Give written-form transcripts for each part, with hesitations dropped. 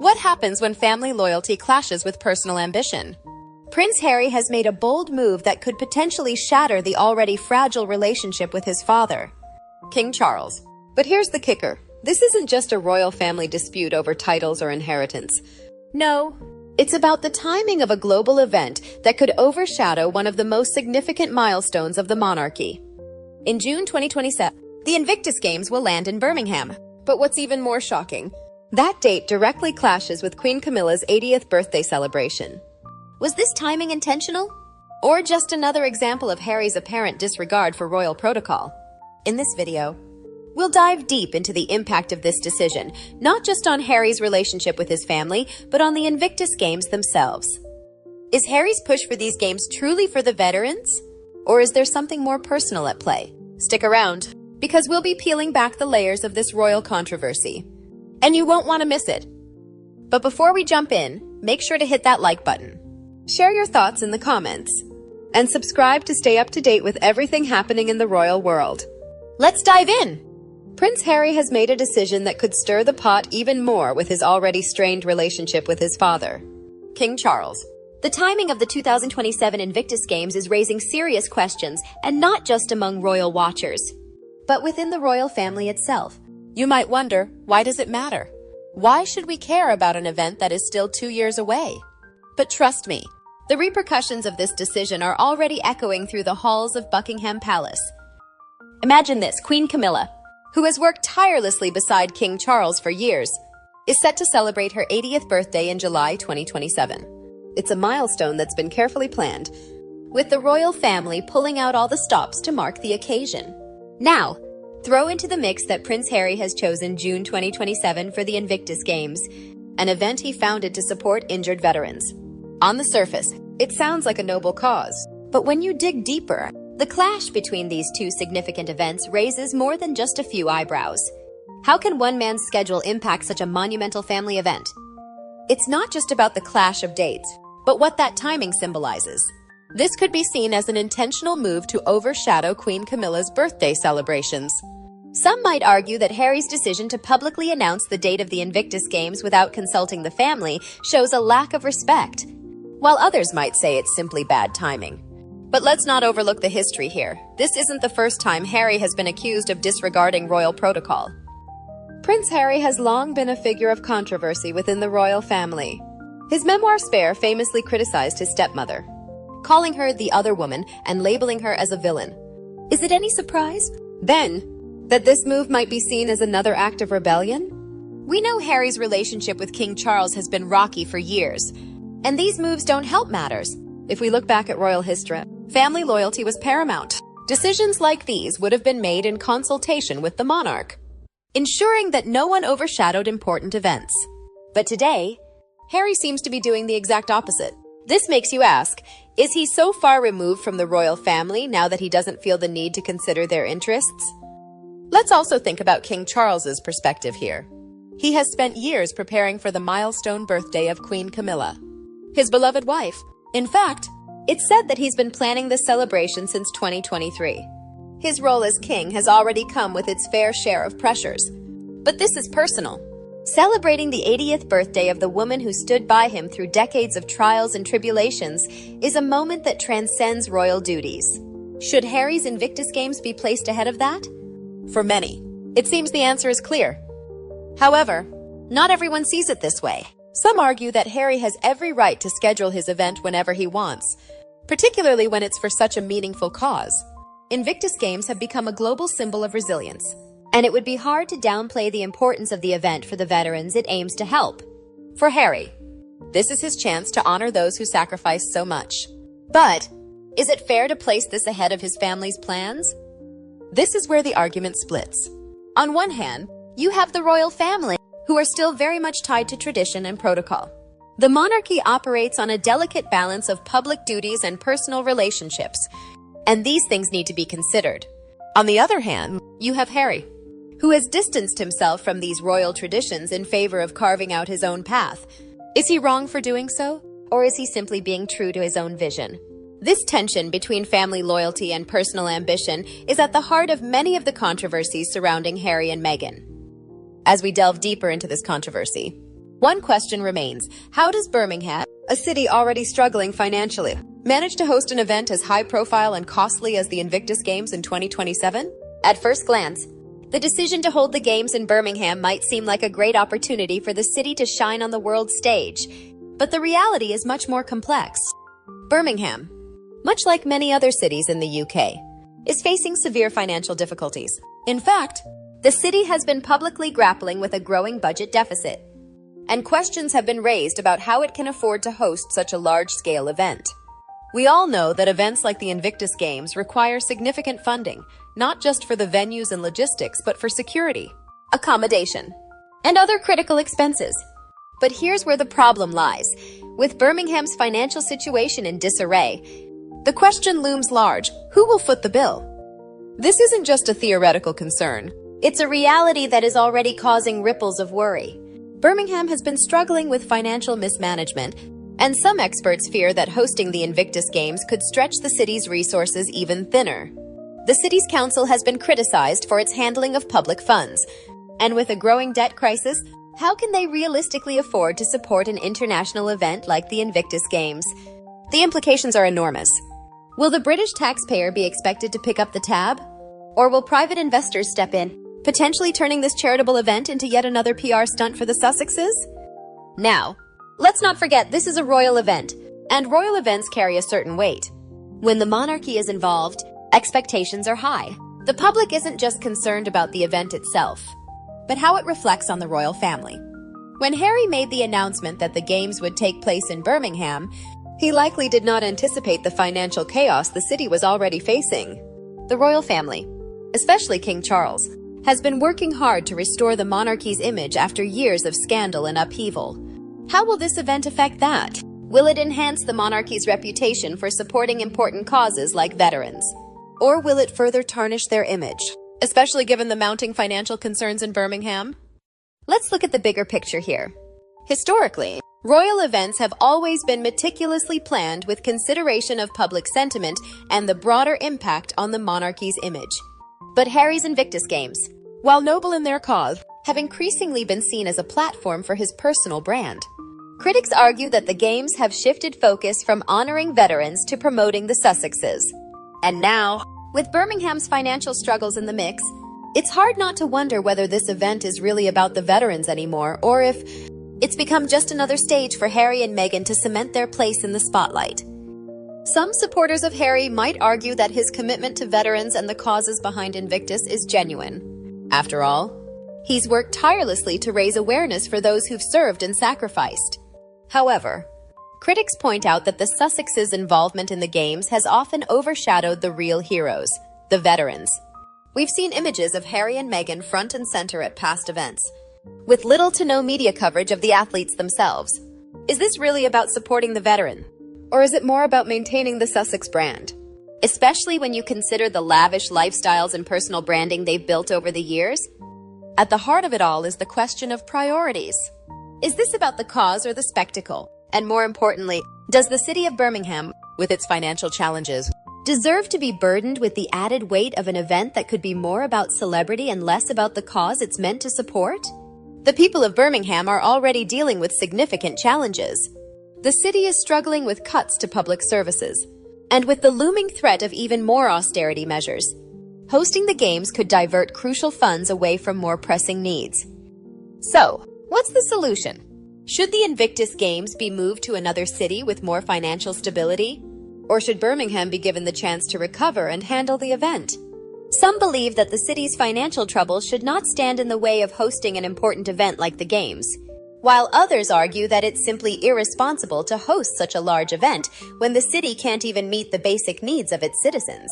What happens when family loyalty clashes with personal ambition? Prince Harry has made a bold move that could potentially shatter the already fragile relationship with his father, King Charles. But here's the kicker. This isn't just a royal family dispute over titles or inheritance. No, it's about the timing of a global event that could overshadow one of the most significant milestones of the monarchy. In June 2027, the Invictus Games will land in Birmingham. But what's even more shocking, that date directly clashes with Queen Camilla's 80th birthday celebration. Was this timing intentional? Or just another example of Harry's apparent disregard for royal protocol? In this video, we'll dive deep into the impact of this decision, not just on Harry's relationship with his family, but on the Invictus Games themselves. Is Harry's push for these games truly for the veterans? Or is there something more personal at play? Stick around, because we'll be peeling back the layers of this royal controversy. And you won't want to miss it. But before we jump in, make sure to hit that like button. Share your thoughts in the comments. And subscribe to stay up to date with everything happening in the royal world. Let's dive in! Prince Harry has made a decision that could stir the pot even more with his already strained relationship with his father, King Charles. The timing of the 2027 Invictus Games is raising serious questions, and not just among royal watchers, but within the royal family itself. You might wonder, why does it matter? Why should we care about an event that is still 2 years away? But trust me, the repercussions of this decision are already echoing through the halls of Buckingham Palace. Imagine this: Queen Camilla, who has worked tirelessly beside King Charles for years, is set to celebrate her 80th birthday in July 2027. It's a milestone that's been carefully planned, with the royal family pulling out all the stops to mark the occasion. Now, throw into the mix that Prince Harry has chosen June 2027 for the Invictus Games, an event he founded to support injured veterans. On the surface, it sounds like a noble cause, but when you dig deeper, the clash between these two significant events raises more than just a few eyebrows. How can one man's schedule impact such a monumental family event? It's not just about the clash of dates, but what that timing symbolizes. This could be seen as an intentional move to overshadow Queen Camilla's birthday celebrations. Some might argue that Harry's decision to publicly announce the date of the Invictus Games without consulting the family shows a lack of respect, while others might say it's simply bad timing. But let's not overlook the history here. This isn't the first time Harry has been accused of disregarding royal protocol. Prince Harry has long been a figure of controversy within the royal family. His memoir Spare famously criticized his stepmother, calling her the other woman and labeling her as a villain. Is it any surprise, then, that this move might be seen as another act of rebellion? We know Harry's relationship with King Charles has been rocky for years, and these moves don't help matters. If we look back at royal history, family loyalty was paramount. Decisions like these would have been made in consultation with the monarch, ensuring that no one overshadowed important events. But today, Harry seems to be doing the exact opposite. This makes you ask, is he so far removed from the royal family now that he doesn't feel the need to consider their interests? Let's also think about King Charles's perspective here. He has spent years preparing for the milestone birthday of Queen Camilla, his beloved wife. In fact, it's said that he's been planning this celebration since 2023. His role as king has already come with its fair share of pressures. But this is personal. Celebrating the 80th birthday of the woman who stood by him through decades of trials and tribulations is a moment that transcends royal duties. Should Harry's Invictus Games be placed ahead of that? For many, it seems the answer is clear. However, not everyone sees it this way. Some argue that Harry has every right to schedule his event whenever he wants, particularly when it's for such a meaningful cause. Invictus Games have become a global symbol of resilience, and it would be hard to downplay the importance of the event for the veterans it aims to help. For Harry, this is his chance to honor those who sacrificed so much. But, is it fair to place this ahead of his family's plans? This is where the argument splits. On one hand, you have the royal family, who are still very much tied to tradition and protocol. The monarchy operates on a delicate balance of public duties and personal relationships, and these things need to be considered. On the other hand, you have Harry, who has distanced himself from these royal traditions in favor of carving out his own path. Is he wrong for doing so, or is he simply being true to his own vision? This tension between family loyalty and personal ambition is at the heart of many of the controversies surrounding Harry and Meghan. As we delve deeper into this controversy, One question remains: how does Birmingham, a city already struggling financially, manage to host an event as high-profile and costly as the Invictus Games in 2027? At first glance, the decision to hold the Games in Birmingham might seem like a great opportunity for the city to shine on the world stage, but the reality is much more complex. Birmingham, much like many other cities in the UK, is facing severe financial difficulties. In fact, the city has been publicly grappling with a growing budget deficit, and questions have been raised about how it can afford to host such a large-scale event. We all know that events like the Invictus Games require significant funding, not just for the venues and logistics, but for security, accommodation, and other critical expenses. But here's where the problem lies. With Birmingham's financial situation in disarray, the question looms large: who will foot the bill? This isn't just a theoretical concern. It's a reality that is already causing ripples of worry. Birmingham has been struggling with financial mismanagement, and some experts fear that hosting the Invictus Games could stretch the city's resources even thinner. The city's council has been criticized for its handling of public funds, and with a growing debt crisis, how can they realistically afford to support an international event like the Invictus Games? The implications are enormous. Will the British taxpayer be expected to pick up the tab? Or will private investors step in, potentially turning this charitable event into yet another PR stunt for the Sussexes? Now, let's not forget this is a royal event, and royal events carry a certain weight. When the monarchy is involved, expectations are high. The public isn't just concerned about the event itself, but how it reflects on the royal family. When Harry made the announcement that the Games would take place in Birmingham, he likely did not anticipate the financial chaos the city was already facing. The royal family, especially King Charles, has been working hard to restore the monarchy's image after years of scandal and upheaval. How will this event affect that? Will it enhance the monarchy's reputation for supporting important causes like veterans? Or will it further tarnish their image, especially given the mounting financial concerns in Birmingham? Let's look at the bigger picture here. Historically, royal events have always been meticulously planned with consideration of public sentiment and the broader impact on the monarchy's image. But Harry's Invictus Games, while noble in their cause, have increasingly been seen as a platform for his personal brand. Critics argue that the Games have shifted focus from honoring veterans to promoting the Sussexes. And now, with Birmingham's financial struggles in the mix, it's hard not to wonder whether this event is really about the veterans anymore, or if it's become just another stage for Harry and Meghan to cement their place in the spotlight. Some supporters of Harry might argue that his commitment to veterans and the causes behind Invictus is genuine. After all, he's worked tirelessly to raise awareness for those who've served and sacrificed. However, critics point out that the Sussexes' involvement in the Games has often overshadowed the real heroes, the veterans. We've seen images of Harry and Meghan front and center at past events, with little to no media coverage of the athletes themselves. Is this really about supporting the veteran? Or is it more about maintaining the Sussex brand? Especially when you consider the lavish lifestyles and personal branding they've built over the years? At the heart of it all is the question of priorities. Is this about the cause or the spectacle? And more importantly, does the city of Birmingham, with its financial challenges, deserve to be burdened with the added weight of an event that could be more about celebrity and less about the cause it's meant to support? The people of Birmingham are already dealing with significant challenges. The city is struggling with cuts to public services, and with the looming threat of even more austerity measures, hosting the Games could divert crucial funds away from more pressing needs. So, what's the solution? Should the Invictus Games be moved to another city with more financial stability? Or should Birmingham be given the chance to recover and handle the event? Some believe that the city's financial troubles should not stand in the way of hosting an important event like the Games, while others argue that it's simply irresponsible to host such a large event when the city can't even meet the basic needs of its citizens.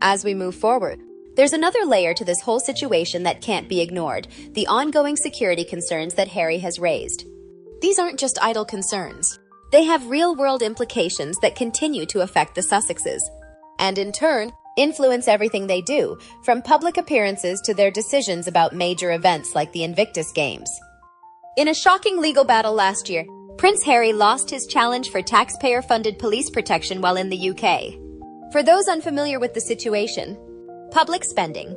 As we move forward, there's another layer to this whole situation that can't be ignored: the ongoing security concerns that Harry has raised. These aren't just idle concerns. They have real-world implications that continue to affect the Sussexes, and in turn, influence everything they do, from public appearances to their decisions about major events like the Invictus Games. In a shocking legal battle last year, Prince Harry lost his challenge for taxpayer-funded police protection while in the UK. For those unfamiliar with the situation, public spending,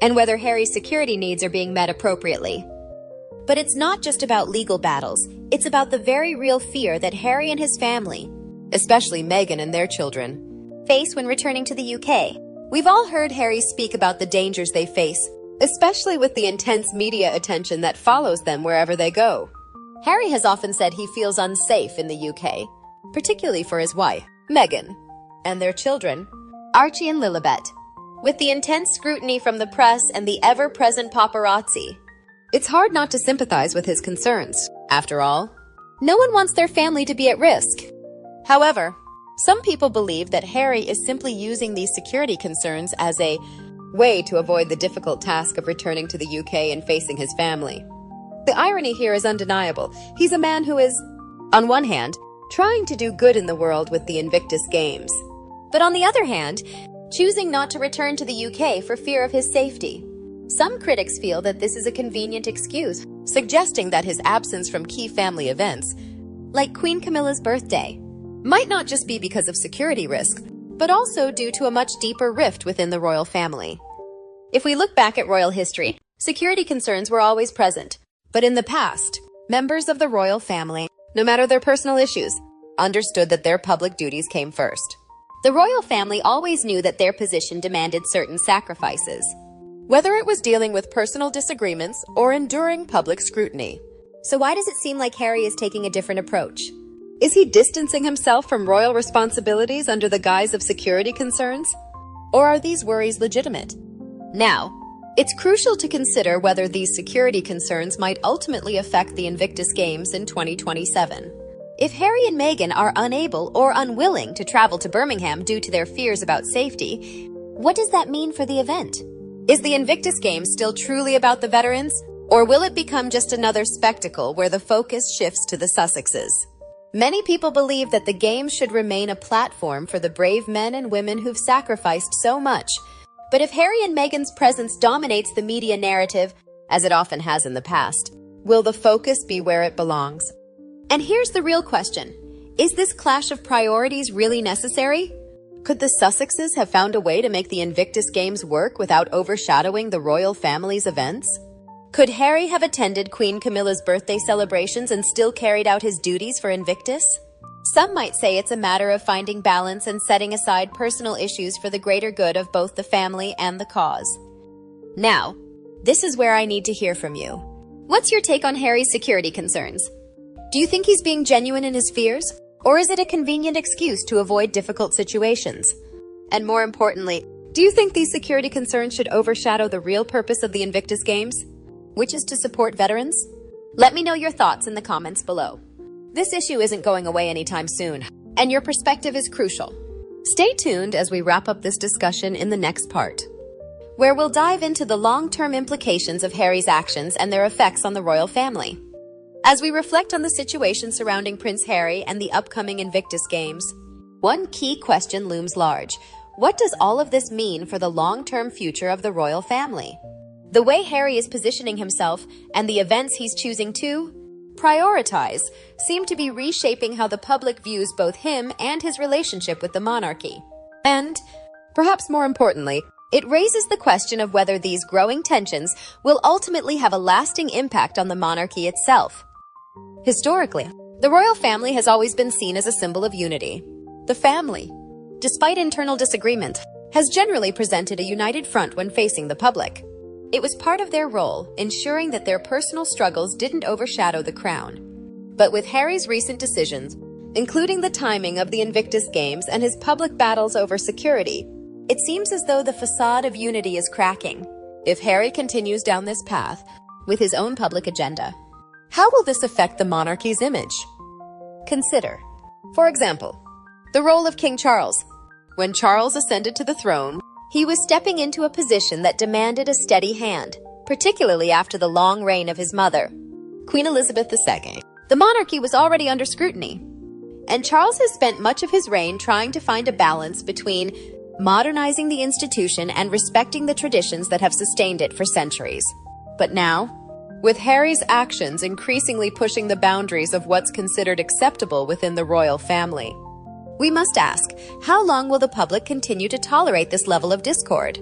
and whether Harry's security needs are being met appropriately. But it's not just about legal battles. It's about the very real fear that Harry and his family, especially Meghan and their children, face when returning to the UK. We've all heard Harry speak about the dangers they face, especially with the intense media attention that follows them wherever they go. Harry has often said he feels unsafe in the UK, particularly for his wife, Meghan, and their children, Archie and Lilibet. With the intense scrutiny from the press and the ever-present paparazzi, it's hard not to sympathize with his concerns. After all, no one wants their family to be at risk. However, some people believe that Harry is simply using these security concerns as a way to avoid the difficult task of returning to the UK and facing his family. The irony here is undeniable. He's a man who is, on one hand, trying to do good in the world with the Invictus Games, but on the other hand, choosing not to return to the UK for fear of his safety. Some critics feel that this is a convenient excuse, suggesting that his absence from key family events, like Queen Camilla's birthday, might not just be because of security risk, but also due to a much deeper rift within the royal family. If we look back at royal history, security concerns were always present. But in the past, members of the royal family, no matter their personal issues, understood that their public duties came first. The royal family always knew that their position demanded certain sacrifices, whether it was dealing with personal disagreements or enduring public scrutiny. So why does it seem like Harry is taking a different approach? Is he distancing himself from royal responsibilities under the guise of security concerns? Or are these worries legitimate? Now, it's crucial to consider whether these security concerns might ultimately affect the Invictus Games in 2027. If Harry and Meghan are unable or unwilling to travel to Birmingham due to their fears about safety, what does that mean for the event? Is the Invictus Games still truly about the veterans, or will it become just another spectacle where the focus shifts to the Sussexes? Many people believe that the Games should remain a platform for the brave men and women who've sacrificed so much. But if Harry and Meghan's presence dominates the media narrative, as it often has in the past, will the focus be where it belongs? And here's the real question. Is this clash of priorities really necessary? Could the Sussexes have found a way to make the Invictus Games work without overshadowing the royal family's events? Could Harry have attended Queen Camilla's birthday celebrations and still carried out his duties for Invictus? Some might say it's a matter of finding balance and setting aside personal issues for the greater good of both the family and the cause. Now, this is where I need to hear from you. What's your take on Harry's security concerns? Do you think he's being genuine in his fears? Or is it a convenient excuse to avoid difficult situations? And more importantly, do you think these security concerns should overshadow the real purpose of the Invictus Games, which is to support veterans? Let me know your thoughts in the comments below. This issue isn't going away anytime soon, and your perspective is crucial. Stay tuned as we wrap up this discussion in the next part, where we'll dive into the long-term implications of Harry's actions and their effects on the royal family. As we reflect on the situation surrounding Prince Harry and the upcoming Invictus Games, one key question looms large. What does all of this mean for the long-term future of the royal family? The way Harry is positioning himself and the events he's choosing to prioritize seem to be reshaping how the public views both him and his relationship with the monarchy. And, perhaps more importantly, it raises the question of whether these growing tensions will ultimately have a lasting impact on the monarchy itself. Historically, the royal family has always been seen as a symbol of unity. The family, despite internal disagreement, has generally presented a united front when facing the public. It was part of their role, ensuring that their personal struggles didn't overshadow the crown. But with Harry's recent decisions, including the timing of the Invictus Games and his public battles over security, it seems as though the facade of unity is cracking. If Harry continues down this path with his own public agenda, how will this affect the monarchy's image? Consider, for example, the role of King Charles. When Charles ascended to the throne, he was stepping into a position that demanded a steady hand, particularly after the long reign of his mother, Queen Elizabeth II. The monarchy was already under scrutiny, and Charles has spent much of his reign trying to find a balance between modernizing the institution and respecting the traditions that have sustained it for centuries. But now, with Harry's actions increasingly pushing the boundaries of what's considered acceptable within the royal family, we must ask, how long will the public continue to tolerate this level of discord?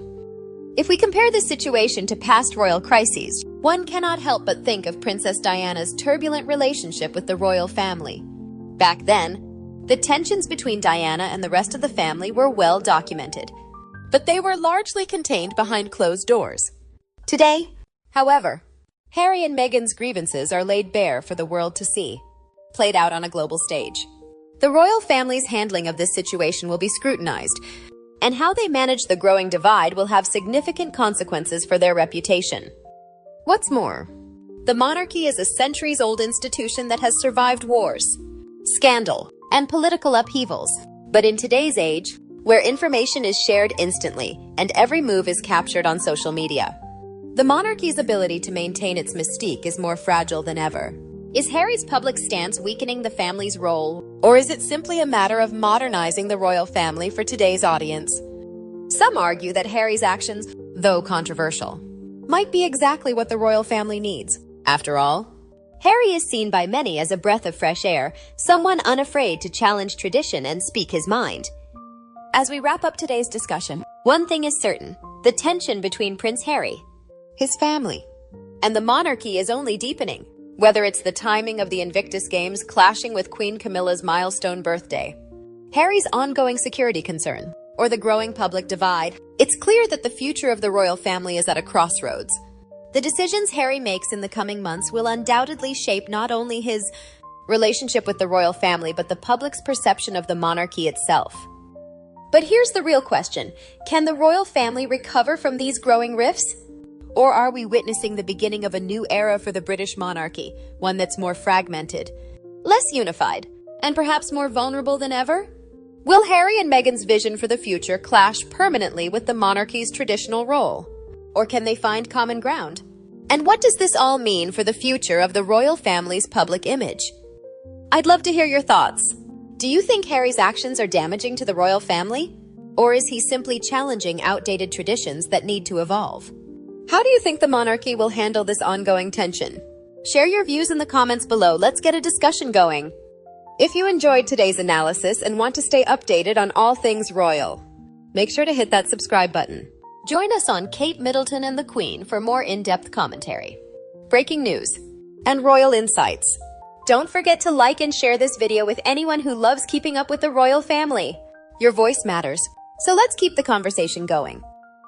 If we compare this situation to past royal crises, One cannot help but think of Princess Diana's turbulent relationship with the royal family. Back then, the tensions between Diana and the rest of the family were well documented, but they were largely contained behind closed doors. Today, however, Harry and Meghan's grievances are laid bare for the world to see, played out on a global stage. The royal family's handling of this situation will be scrutinized, and how they manage the growing divide will have significant consequences for their reputation. What's more, the monarchy is a centuries-old institution that has survived wars, scandal, and political upheavals. But in today's age, where information is shared instantly and every move is captured on social media, the monarchy's ability to maintain its mystique is more fragile than ever. Is Harry's public stance weakening the family's role, or is it simply a matter of modernizing the royal family for today's audience? Some argue that Harry's actions, though controversial, might be exactly what the royal family needs. After all, Harry is seen by many as a breath of fresh air, someone unafraid to challenge tradition and speak his mind. As we wrap up today's discussion, one thing is certain: the tension between Prince Harry, his family, and the monarchy is only deepening. Whether it's the timing of the Invictus Games clashing with Queen Camilla's milestone birthday, Harry's ongoing security concern, or the growing public divide, it's clear that the future of the royal family is at a crossroads. The decisions Harry makes in the coming months will undoubtedly shape not only his relationship with the royal family, but the public's perception of the monarchy itself. But here's the real question: can the royal family recover from these growing rifts? Or are we witnessing the beginning of a new era for the British monarchy, one that's more fragmented, less unified, and perhaps more vulnerable than ever? Will Harry and Meghan's vision for the future clash permanently with the monarchy's traditional role? Or can they find common ground? And what does this all mean for the future of the royal family's public image? I'd love to hear your thoughts. Do you think Harry's actions are damaging to the royal family? Or is he simply challenging outdated traditions that need to evolve? How do you think the monarchy will handle this ongoing tension? Share your views in the comments below. Let's get a discussion going. If you enjoyed today's analysis and want to stay updated on all things royal, make sure to hit that subscribe button. Join us on Kate Middleton and the Queen for more in-depth commentary, breaking news, and royal insights. Don't forget to like and share this video with anyone who loves keeping up with the royal family. Your voice matters, so let's keep the conversation going.